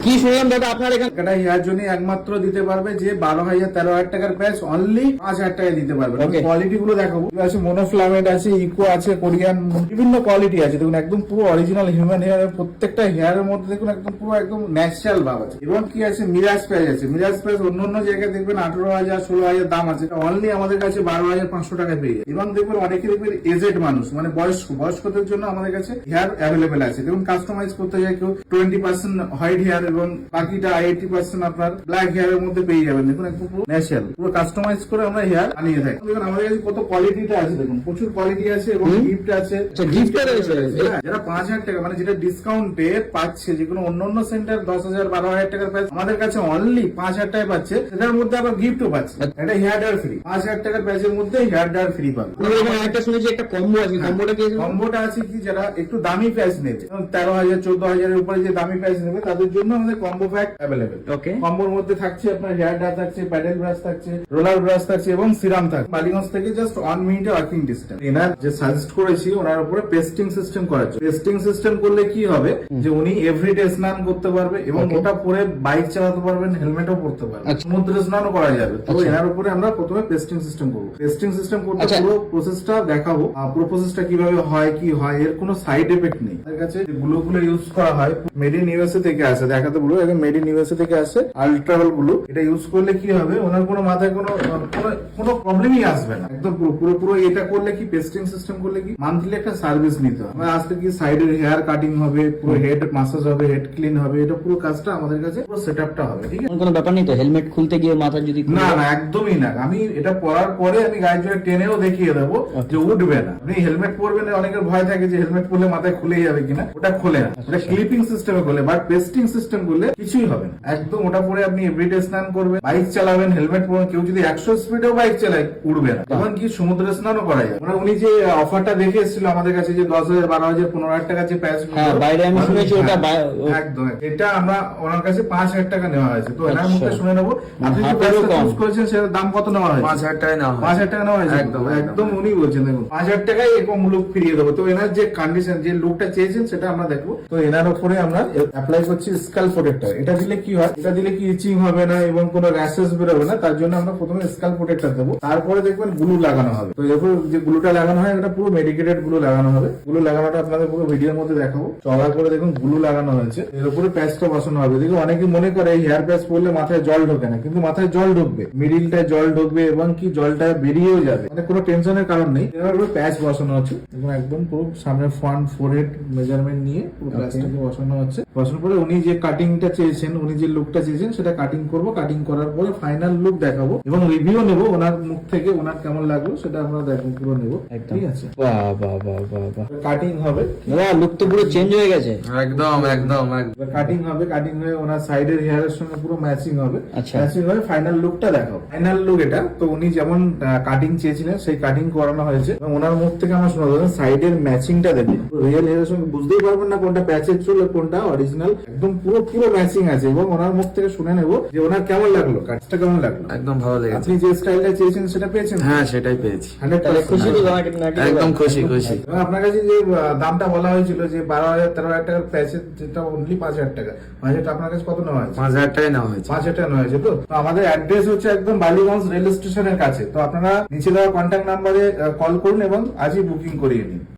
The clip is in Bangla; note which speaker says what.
Speaker 1: কি শুনলাম দাদা আপনার এখানে
Speaker 2: এটা হেয়ার জন্য একমাত্র দিতে পারবে যে 12,000-13,000 টাকার প্রাইস অনলি 5,000 টাকায় দিতে পারবে। কোয়ালিটি গুলো দেখাবো, আছে মোনোফ্লামেট আছে, ইকো আছে, কোরিয়ান, বিভিন্ন কোয়ালিটি আছে। দেখুন একদম পুরো অরিজিনাল হিউম্যান হেয়ার, প্রত্যেকটা হেয়ারের মধ্যে দেখুন একদম পুরো একদম ন্যাচারাল ভাব আছে। এবং কি আছে, মিরাজ প্রাইস আছে। মিরাজ প্রাইস অন্য জায়গায় দেখবেন 18,000-16,000 দাম আছে, অনলি আমাদের কাছে 12,500 টাকায় পেয়ে যায়। এবং দেখবেন অনেকে দেখবেন এজেড মানুষ, মানে বয়স্কদের জন্য আমাদের কাছে হেয়ার অ্যাভেলেবেল আছে। দেখুন কাস্টমাইজ করতে যায় কেউ 20% হোয়াইট হেয়ার এবং বাকিটা 80% আপনার ব্ল্যাক হেয়ার এর মধ্যে পেয়ে যাবেন। দেখুন একদম পুরো ন্যাচারাল, পুরো কাস্টমাইজ করে আমরা হেয়ার আনিয়ে থাকি। দেখুন আমাদের কাছে কত কোয়ালিটিটা আছে, দেখুন প্রচুর কোয়ালিটি আছে এবং গিফট আছে।
Speaker 1: গিফটটা রয়েছে
Speaker 2: যারা 5,000 টাকা মানে যেটা ডিসকাউন্টে পাচ্ছে, যেগুলো অন্য সেন্টার 10,000-12,000 টাকার প্রাইস, আমাদের কাছে অনলি 5,000 টাকায় পাচ্ছে। সেটার মধ্যে আবার গিফটও পাচ্ছে, এটা হেয়ার ড্রায়ার ফ্রি। 5,000 টাকার প্রাইসের মধ্যে হেয়ার ড্রায়ার ফ্রি পাবে।
Speaker 1: একটা শুনেছি একটা কম্বো আছে, কম্বোটা কি?
Speaker 2: কম্বোটা আছে কি, যারা একটু দামি প্রাইস নেবে, 13,000-14,000 এর উপরে যে দামি প্রাইস নেবে তাদের জন্য আমাদের কম্বো প্যাক অ্যাভেলেবেল।
Speaker 1: ওকে,
Speaker 2: কম্বোর মধ্যে থাকছে আপনার হেয়ার ড্রায়ার থাকছে, প্যাডেল ব্রাশ থাকছে, রোলার ব্রাশ থাকছে এবং সিরাম থাকছে। বালিগঞ্জ থেকে জাস্ট 1 মিনিটে ওয়ার্কিং ডিস্টেন্স। এনার যে সাজেস্ট করেছি ওনার উপরে পেস্টিং সিস্টেম করার জন্য। পেস্টিং সিস্টেম করলে কি হবে যে উনি এভরিডে স্নান করতে পারবে এবং ওটা পরে বাইক চালাতে পারবেন, হেলমেটও পরতে পারবেন, সমুদ্রে স্নানও করা যাবে। তো এনার উপরে আমরা প্রথমে পেস্টিং সিস্টেম করবো। পেস্টিং সিস্টেম করতে পুরো প্রসেসটা দেখাবো, পুরো প্রসেসটা কিভাবে হয়, কি হয়, এর কোনো সাইড এফেক্ট নেই। তার কাছে যে গ্লু গুলো ইউজ করা হয় মেড ইন ইউএসএ থেকে আসে, দেখাতে বলবো মেড ইন ইউএসএ থেকে আসে আলট্রাভেল গ্লু। এটা ইউজ করলে কি হবে, ওনার কোনো মাথায় কোনো প্রবলেমই আসবে না। একদম পুরো এটা করলে কি, পেস্টিং সিস্টেম করলে কি মান্থলি একটা সার্ভিস নিতে হবে। আজকে কি সাইডের হেয়ার কাটিং হবে, পুরো হেড মাসাজ হবে, হেড ক্লিন হবে, এটা পুরো কাজটা আমাদের কাছে পুরো সেটআপটা হবে। ঠিক আছে,
Speaker 1: কোনো ব্যাপার নেই তো হেলমেট খুলতে গিয়ে মাথা যদি
Speaker 2: না একদমই না। আমি এটা পরার পরে আমি গায়ের জোরে টেনেও দেখিয়ে দেবো যে উঠবে না। আপনি হেলমেট পরবেন, অনেকের ভয় থাকে যে হেলমেট পরলে মাথায় খুলে যাবে কিনা, ওটা খোলে না, ওটা ক্লিপিং সিস্টেমে খোলে। বাট পেস্টিং সিস্টেম করলে কিছুই হবে না। একদম ওটা পরে আপনি এভরিডে স্নান করবেন, বাইক চালাবেন, হেলমেট পরবেন। কেউ যদি 100 স্পিডেও বাইক চালায় উঠবে না। এবং কি সমুদ্রে স্নানও করা যায়। উনি যে অফারটা দেখে এসেছিল আমাদের কাছে, যে 10,000, 12,000, 15,000 টাকা যে প্রাইস,
Speaker 1: বাইরে আমি শুনেছি ওটা
Speaker 2: একদম এটা আমরা ওনার কাছে 5,000 টাকা নেওয়া হয়েছে। তো এনার মুখে শুনে নেবো আপনি যে প্রাইসটা চুজ করেছেন সেটার দাম কত নেওয়া হয়েছে?
Speaker 3: 5,000 টাকা নেওয়া হয়।
Speaker 2: 5,000 টাকা নেওয়া হয়েছে। একদম উনি বলছেন দেখুন 5,000 টাকায় এরকম লুক ফিরিয়ে দেবো। তো এনার যে কন্ডিশন, যে লুকটা চেয়েছেন সেটা আমরা দেখবো। তো এনার উপরে আমরা অ্যাপ্লাই করছি স্কাল্প প্রোটেক্টর। এটা দিলে কি হয়, এটা দিলে কি ইচিং হবে না এবং কোনো র্যাশেস বেরোবে না। তার জন্য আমরা প্রথমে স্কাল্প প্রোটেক্টর দেবো, তারপরে দেখবেন গ্লু লাগানো হবে। তো এরপর যে গ্লুটা লাগানো হয় এটা পুরো মেডিকেটেড গ্লু লাগানো হবে। গ্লু লাগানোটা আপনাদের পুরো ভিডিওর মধ্যে দেখাবো। চড়া করে দেখুন গ্লু লাগানো হয়েছে, এর উপরে প্যাচটা বসানো হবে। দেখুন অনেকে মনে করে এই হেয়ার প্যাচ পরলে মাথায় জল ঢোকে না, কিন্তু মাথায় জল ঢুকবে, মিডিলটায় জল ঢুকবে এবং কি জলটা বেরিয়েও যাবে, মানে কোনো টেনশনের কারণ নেই। এবার পুরো প্যাচ বসানো হচ্ছে এবং একদম পুরো সামনে ফ্রন্ট ফোরহেড মেজারমেন্ট নিয়ে পুরো প্যাচটাকে বসানো হচ্ছে। বসানোর পরে উনি যে কাটিংটা চেয়েছেন, উনি যে লুকটা চেয়েছেন সেটা কাটিং করবো। কাটিং করার পরে ফাইনাল লুক দেখাবো এবং রিভিউ নেবো ওনার মুখ থেকে, ওনার কেমন লাগলো সেটা আমরা দেখবো, পুরো নেবো। ঠিক আছে, কাটিং হবে,
Speaker 1: লুক তো পুরো চেঞ্জ হয়ে গেছে।
Speaker 3: একদম
Speaker 2: কাটিং হবে, কাটিং হয়ে ওনার সাইডের হেয়ারের সঙ্গে পুরো ম্যাচিং হবে। ম্যাচিং হয়ে ফাইনাল লুকটা দেখাবো। ফাইনাল লুক এটা। তো উনি যেমন কাটিং চেয়েছিলেন সেই কাটিং করানো হয়েছে এবং ওনার মুখ থেকে আমরা শোনা যাবে সাইডের ম্যাচিংটা দেখুন। রিয়েল হেয়ারের সঙ্গে বুঝতেই পারবেন না কোনটা প্যাচের চুল কোনটা অরিজিনাল। একদম পুরো ম্যাচিং আছে এবং ওনার মুখ থেকে শুনে নেবো যে ওনার কেমন লাগলো, কাজটা কেমন লাগলো।
Speaker 3: একদম ভালো লেগেছে।
Speaker 2: আপনি যে স্টাইলটা চেয়েছেন সেটা পেয়েছেন?
Speaker 3: হ্যাঁ, সেটাই পেয়েছি।
Speaker 2: 100%
Speaker 1: খুশি তো?
Speaker 3: একদম খুশি।
Speaker 2: এবং আপনার কাছে যে দামটা বলা হয়েছিল যে 12,000-13,000 টাকার প্যাচের, যেটা অনলি 5,000 টাকা, 5,000 টাকা আপনার কাছে কত নেওয়া হয়েছে?
Speaker 3: 5,000 টাকাই নেওয়া হয়েছে।
Speaker 2: 5,000 টাকা নেওয়া হয়েছে। তো আমাদের অ্যাড্রেস হচ্ছে একদম বালিগঞ্জ রেল স্টেশনের কাছে। তো আপনারা নিচে দেওয়া কন্ট্যাক্ট নাম্বারে কল করুন এবং আজই বুকিং করিয়ে নিন।